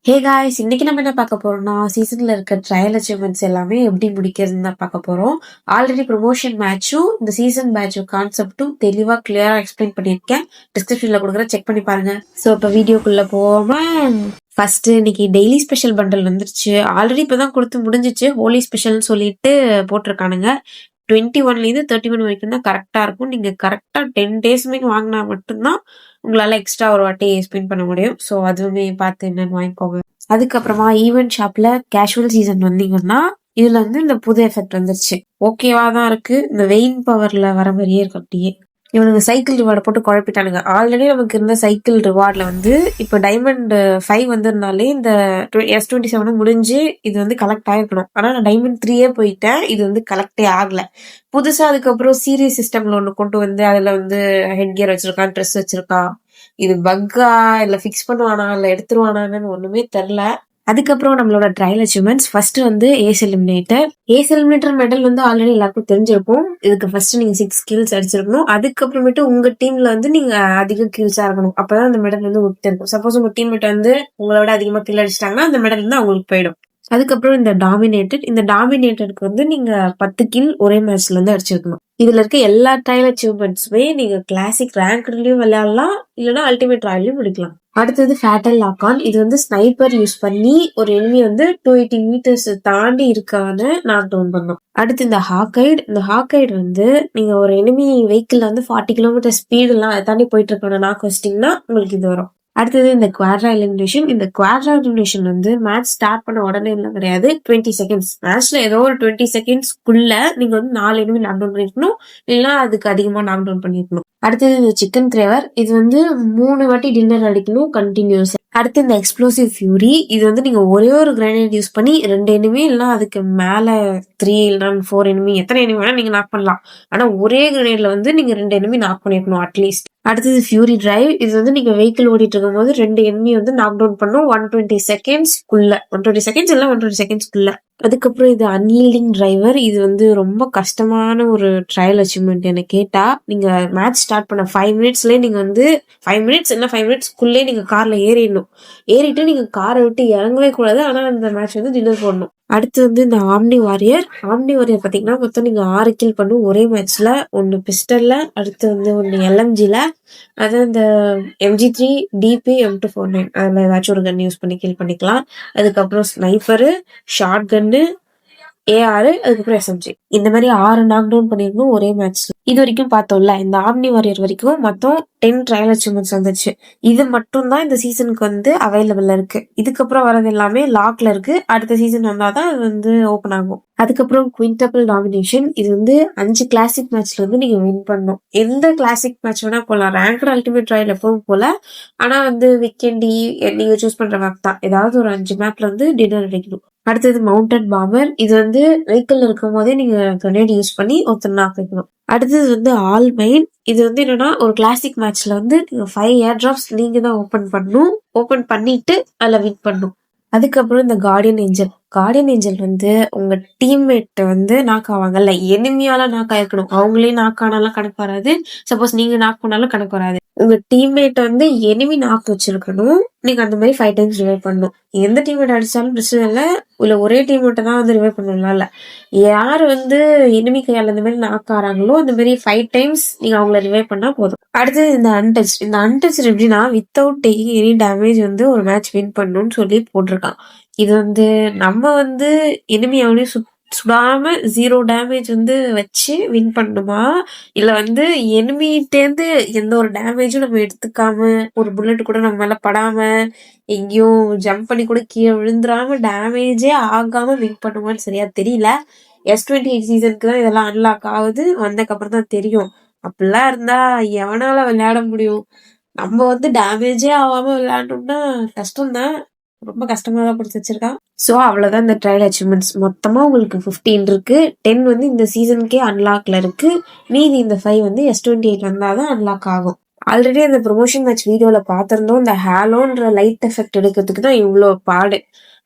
Hey guys, இன்னைக்கு நம்ம என்ன பார்க்க போறோம்னா சீசன்ல இருக்க ட்ரையல் அச்சீவ்மெண்ட்ஸ் எல்லாமே எப்படி முடிக்கிறதுன்னு தான் பார்க்க போறோம். ஆல்ரெடி ப்ரொமோஷன் மேட்சும் இந்த சீசன் பேட்சும் கான்செப்டும் தெளிவா கிளியரா எக்ஸ்பிளைன் பண்ணியிருக்கேன். டிஸ்கிரிப்ஷன்ல கொடுக்குற செக் பண்ணி பாருங்க. ஸோ இப்போ வீடியோக்குள்ள போகாம ஃபர்ஸ்ட் இன்னைக்கு டெய்லி ஸ்பெஷல் பண்டல் வந்துருச்சு. ஆல்ரெடி இப்பதான் கொடுத்து முடிஞ்சிச்சு. ஹோலி ஸ்பெஷல்னு சொல்லிட்டு போட்டிருக்கானுங்க. 21லேருந்து 31 வரைக்கும் தான் கரெக்டா இருக்கும். நீங்க கரெக்டா 10 டேஸ்மே வாங்கினா மட்டும்தான் உங்களால எக்ஸ்ட்ரா ஒரு வாட்டி ஸ்பின் பண்ண முடியும். ஸோ அதுவுமே பார்த்து என்னன்னு வாங்கிக்கோங்க. அதுக்கப்புறமா ஈவென்ட் ஷாப்ல கேஷுவல் சீசன் வந்தீங்கன்னா இதுல வந்து இந்த புது எஃபெக்ட் வந்துருச்சு. ஓகேவா தான் இருக்கு. இந்த வெயின் பவர்ல வர மாதிரியே இருக்கு. அப்படியே இவனுங்க சைக்கிள் ரிவார்டை போட்டு குழப்பிட்டானுங்க. ஆல்ரெடி நமக்கு இருந்த சைக்கிள் ரிவார்ட்ல வந்து இப்போ டைமண்ட் 5 வந்திருந்தாலே இந்த S27 முடிஞ்சு இது வந்து கலெக்ட் ஆயிருக்கணும். ஆனா நான் டைமண்ட் 3 போயிட்டேன். இது வந்து கலெக்டே ஆகல. புதுசா அதுக்கப்புறம் சீரியஸ் சிஸ்டம்ல ஒண்ணு கொண்டு வந்து அதுல வந்து ஹெட் கியர் வச்சிருக்கான், ட்ரெஸ் வச்சிருக்கான். இது பக்கா இல்ல ஃபிக்ஸ் பண்ணுவானா இல்ல எடுத்துருவானான்னு ஒண்ணுமே தெரியல. அதுக்கப்புறம் நம்மளோட ட்ரையல் அச்சீவ்மெண்ட்ஸ் ஃபர்ஸ்ட் வந்து ஏஸ் எலிமினேட்டர் மெடல் வந்து ஆல்ரெடி எல்லாருக்கும் தெரிஞ்சிருக்கும். இதுக்கு ஃபர்ஸ்ட் நீங்க 6 கில்ஸ் அடிச்சிருக்கணும். அதுக்கப்புறமேட்டு உங்க டீம்ல வந்து நீங்க அதிக கில்ஸா இருக்கணும். அப்பதான் அந்த மெடல் வந்து உங்களுக்கு இருக்கும். சப்போஸ் உங்க டீம்மேட் வந்து உங்களோட அதிகமா கில் அடிச்சிட்டாங்கன்னா அந்த மெடல் வந்து அவங்களுக்கு போயிடும். அதுக்கப்புறம் இந்த டாமினேட்டருக்கு வந்து நீங்க 10 கில் ஒரே மேட்ச்ல வந்து அடிச்சிருக்கணும். இதுல இருக்க எல்லா ட்ரையல் அச்சீவ்மெண்ட்ஸுமே நீங்க கிளாசிக் ரேங்க்லயும் விளையாடலாம், இல்லைன்னா அல்டிமேட் ராயலையும் முடிக்கலாம். அடுத்தது ஃபேட்டல் லாக் ஆன். இது வந்து ஸ்னைப்பர் யூஸ் பண்ணி ஒரு எனிமி வந்து 280 மீட்டர்ஸ் தாண்டி இருக்கான்னு நாக் டவுன் பண்ணும். அடுத்து இந்த ஹாக்கைடு வந்து நீங்க ஒரு எனிமி வெஹிக்கிள் வந்து 40 கிலோமீட்டர் ஸ்பீடு எல்லாம் அதை தாண்டி போயிட்டு இருக்கணும் நாக் வச்சிட்டீங்கன்னா உங்களுக்கு இது வரும். அடுத்தது இந்த குவாட்ரா எலிமினேஷன் வந்து மேட்ச் ஸ்டார்ட் பண்ண உடனே எல்லாம் கிடையாது. 20 செகண்ட்ஸ் மேட்ச்ல ஏதோ ஒரு 20 செகண்ட்ஸ்க்குள்ள நீங்க வந்து 4 எனிமி நாக் டவுன் பண்ணிருக்கணும், இல்லைன்னா அதுக்கு அதிகமா நாக் டவுன் பண்ணிருக்கணும். அடுத்தது இந்த சிக்கன் கிரேவர். இது வந்து 3 வாட்டி டின்னர் அடிக்கணும் கண்டினியூஸ். அடுத்து இந்த எக்ஸ்ப்ளோசிவ் ஃபியூரி. இது வந்து நீங்க ஒரே ஒரு கிரைனேட் யூஸ் பண்ணி 2 எனிமி இல்லைன்னா அதுக்கு மேல 3 இல்லைன்னா 4 எனிமி எத்தனை எனிமி வேணா நீங்க நாக் பண்ணலாம். ஆனா ஒரே கிரைனேட்ல வந்து நீங்க 2 எனிமி நாக் பண்ணிருக்கணும் அட்லீஸ்ட். அடுத்தது ஃபியூரி டிரைவ். இது வந்து நீங்க வெஹிக்கிள் ஓடிட்டு இருக்கும் போது 2 எனிமி வந்து நாக் டவுன் பண்ணும் 120 செகண்ட்ஸ்க்குள்ள. 120 செகண்ட்ஸ் இல்ல 120 செகண்ட்ஸ்க்குள்ள. அதுக்கப்புறம் இது அன்யீல்டிங் டிரைவர். இது வந்து ரொம்ப கஷ்டமான ஒரு ட்ரையல் அச்சீவ்மெண்ட். என்ன கேட்டா நீங்க மேட்ச் ஸ்டார்ட் பண்ண 5 மினிட்ஸ்லயே நீங்க வந்து 5 மினிட்ஸ் இல்ல 5 மினிட்ஸ்க்குள்ளே நீங்க கார்ல ஏறிட்டு நீங்க காரை விட்டு இறங்கவே கூடாது. ஆனா இந்த மேட்ச் வந்து டின்னர் போடணும். அடுத்து வந்து இந்த ஆம்னி வாரியர் பாத்தீங்கன்னா மொத்தம் நீங்க 6 கில் பண்ணும் ஒரே மேட்ச்ல. ஒன்னு பிஸ்டல்ல, அடுத்து வந்து ஒன்னு LMGல, அது இந்த MG3 DP M249 அதுல ஏதாச்சும் ஒரு கன் யூஸ் பண்ணி கில் பண்ணிக்கலாம். அதுக்கப்புறம் ஸ்னைப்பரு, ஷார்ட் கன்னு, AR, அதுக்கப்புறம் SMG. இந்த மாதிரி 6 நாக் டவுன் பண்ணிருக்கணும் ஒரே மேட்ச். இது வரைக்கும் பார்த்தோம்ல, இந்த ஆம்னி வாரியர் வரைக்கும் மொத்தம் 10 ட்ரையல் அச்சீவ்மெண்ட்ஸ் வந்துச்சு. இது மட்டும் தான் இந்த சீசனுக்கு வந்து அவைலபிள்ல இருக்கு. இதுக்கப்புறம் வரது எல்லாமே லாக்ல இருக்கு. அடுத்த சீசன் வந்தாதான் அது வந்து ஓபன் ஆகும். அதுக்கப்புறம் குவிண்டபிள் டாமினேஷன். இது வந்து 5 கிளாசிக் மேட்ச்ல வந்து நீங்க வின் பண்ணணும். எந்த கிளாசிக் மேட்ச் வேணா போலாம். ரேங்க்டு அல்டிமேட் ட்ரையல் எப்பவும் போல. ஆனா வந்து வீக்கெண்டி நீங்க சூஸ் பண்ற மேப் தான். ஏதாவது ஒரு 5 மேப்ல வந்து டின்னர் அடிக்கணும். அடுத்தது மவுண்டட் பாம்பர். இது வந்து வெஹிக்கிள் இருக்கும் போதே நீங்க கிரனேட் யூஸ் பண்ணி ஒருத்தர் நாக் வைக்கணும். அடுத்தது வந்து ஆல் மெயின். இது வந்து என்னன்னா ஒரு கிளாசிக் மேட்ச்ல வந்து 5 ஏர் டிராப்ஸ் நீங்க தான் ஓபன் பண்ணிட்டு அதுல வின் பண்ணும். அதுக்கப்புறம் இந்த கார்டியன் ஏஞ்சல் வந்து உங்க டீம்மேட் வந்து நாக் ஆவாங்கல்ல, எனிமியால நாக் ஆயிருக்கணும். அவங்களே நாக் ஆனாலும் கணக்கு வராது. சப்போஸ் நீங்க நாக் பண்ணாலும் கணக்கு வராது. உங்க டீம்மேட் வந்து எனிமி நாக் வச்சிருக்கணும். நீங்க அந்த மாதிரி 5 டைம்ஸ் ரிவைவ் பண்ணணும். எந்த டீம்மேட் அடிச்சாலும் பிரச்சனை இல்லை. இல்ல ஒரே டீம்மேட்டை தான் வந்து ரிவைவ் பண்ணலாம். இல்ல யாரு வந்து எனிமி கையால இந்த மாதிரி நாக் ஆறாங்களோ அந்த மாதிரி 5 டைம்ஸ் நீங்க அவங்கள ரிவைவ் பண்ணா போதும். அடுத்தது இந்த அன்டச் எப்படின்னா வித்தவுட் டேக்கிங் எனி டேமேஜ் வந்து ஒரு மேட்ச் வின் பண்ணணும்னு சொல்லி போட்டிருக்கான். இது வந்து நம்ம வந்து எனிமி அவனையும் சுடாம 0 டேமேஜ் வந்து வச்சு வின் பண்ணுமா, இல்ல வந்து எனிமிட்டேந்து எந்த ஒரு டேமேஜும் நம்ம எடுத்துக்காம, ஒரு புல்லட் கூட நம்ம மேல படாம, எங்கேயும் ஜம்ப் பண்ணி கூட கீழே விழுந்துராம, டேமேஜே ஆகாம வின் பண்ணுமான்னு சரியா தெரியல. S28 சீசனுக்கு தான் இதெல்லாம் அன்லாக் ஆகுது. வந்ததுக்கப்புறம் தான் தெரியும். அப்படிலாம் இருந்தா எவனால விளையாட முடியும்? நம்ம வந்து டேமேஜே ஆகாம விளையாடணும்னா கஷ்டம் தான். ரொம்ப கஷ்டமா தான் கொடுத்து வச்சிருக்கான். ஸோ அவ்வளோதான் இந்த ட்ரையல் அச்சீவ்மெண்ட்ஸ். மொத்தமாக உங்களுக்கு 15 இருக்கு. 10 வந்து இந்த சீசனுக்கே அன்லாக்ல இருக்கு. மீதி இந்த 5 வந்து S28 வந்தாதான் அன்லாக் ஆகும். ஆல்ரெடி அந்த ப்ரொமோஷன் மேட்ச் வீடியோல பார்த்திருந்தோம். இந்த ஹேலோன்ற லைட் எஃபெக்ட் எடுக்கிறதுக்கு தான் இவ்வளோ பாடு.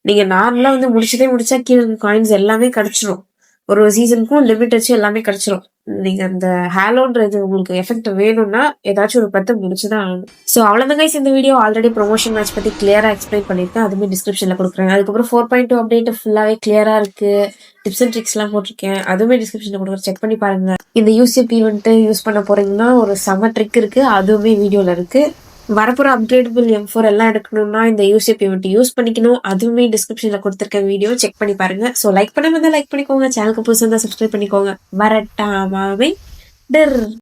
நீங்க நார்மலா வந்து முடிச்சா கீழே காயின்ஸ் எல்லாமே கிடைச்சிரும். ஒரு சீசனுக்கும் லிமிட் வச்சு எல்லாமே கிடைச்சிரும். நீங்க அந்த ஹேலோன்றது உங்களுக்கு எஃபெக்ட் வேணும்னா ஏதாச்சும் ஒரு 10 முடிச்சுதான் ஆகணும். ஸோ அவ்வளோதான் கைஸ், இந்த வீடியோ ஆல்ரெடி ப்ரொமோஷன் மேட்ச் பத்தி கிளியரா எக்ஸ்பிளைன் பண்ணிருக்கேன். அதுவுமே டிஸ்கிரிப்ஷன்ல கொடுக்குறேன். அதுக்கப்புறம் 4.2 அப்டேட் ஃபுல்லாவே கிளியரா இருக்கு. டிப்ஸ் அண்ட் ட்ரிக்ஸ் எல்லாம் போட்டிருக்கேன். அதுவுமே டிஸ்கிரிப்ஷன்ல கொடுக்குறேன், செக் பண்ணி பாருங்க. இந்த யூசிப் ஈவெண்ட் யூஸ் பண்ண போறீங்கன்னா ஒரு செம ட்ரிக் இருக்கு, அதுவுமே வீடியோல இருக்கு. வரப்போற அப்கிரேடபிள் M4 எல்லாம் எடுக்கணும்னா இந்த யூசிப் ஈவெண்ட் யூஸ் பண்ணிக்கணும். அதுவுமே டிஸ்கிரிப்ஷன்ல கொடுத்துருக்க வீடியோ செக் பண்ணி பாருங்க. ஸோ லைக் பண்ணாம இருந்தா லைக் பண்ணிக்கோங்க, சேனலுக்கு புதுசா இருந்தா சப்ஸ்கிரைப் பண்ணிக்கோங்க. வரட்டாமாவே டர்.